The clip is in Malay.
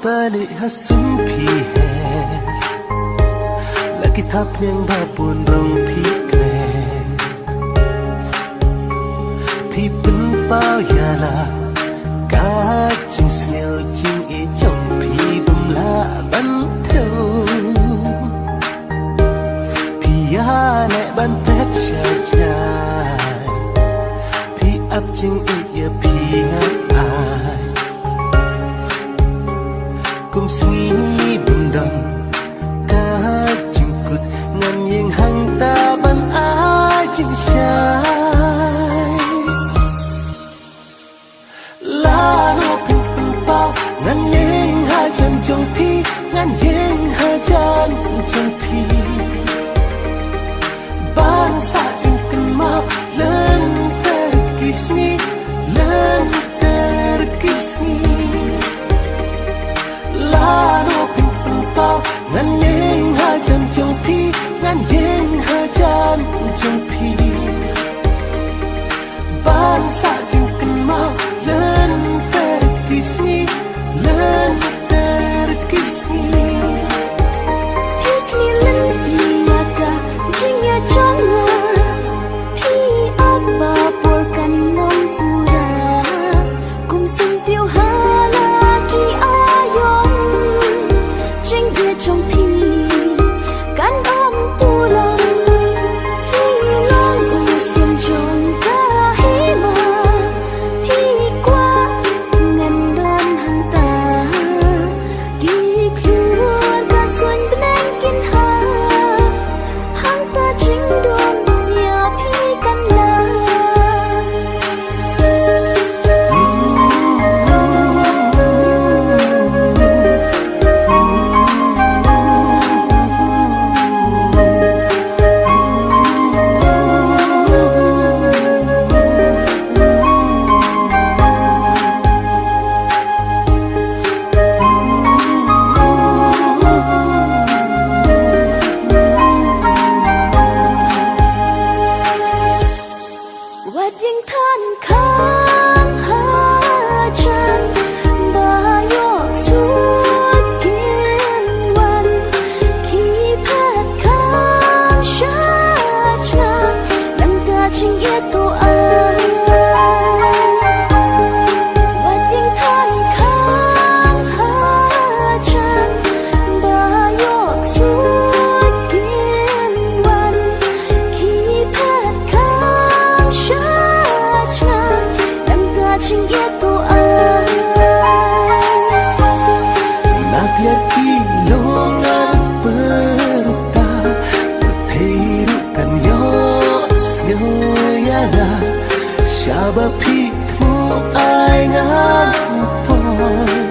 balik hasun pi he lagi thap yang babun rong pi kle pi pen pao ya la ka ching snel ching e chong pi bum la ban theo pi ya le ban pet cha cha pi ap ching e ya pi ngai ai kum sui bum dam ka ching kut ngan yeng hang ta ban ai ching shai la no pin pin pao ngan yeng ha chan chong pi ngan yeng ha chan chong pi ban sa ching kan mau lên ter kisni lên ter kisni la no pin pin pao ngan yeng ha chan chong pi ngan yeng ha chan chong pi ban sa ching kan mau lên ter kisni lên ter kisni Pikni lendi maka jingya chonga pi abba porkan nom pura kum sing tiêu hala ki ayong jingya chong pi kan om pulang pi long usim chong ka hema pi kwa ngan don hang ta ki kluan ka suan benang kin ha hang ta jing don ya pi kan la Wading than khang ha chan ba yok suốt kiên wan khi phat khang sha cha đăng ta ching ye to ai Wading than khang ha chan ba yok suốt kiên wan khi phat khang sha cha đăng ta ching ye to ai nak laki longan perta berthiru kan yo syoyana syaba pi thu ai ngan poi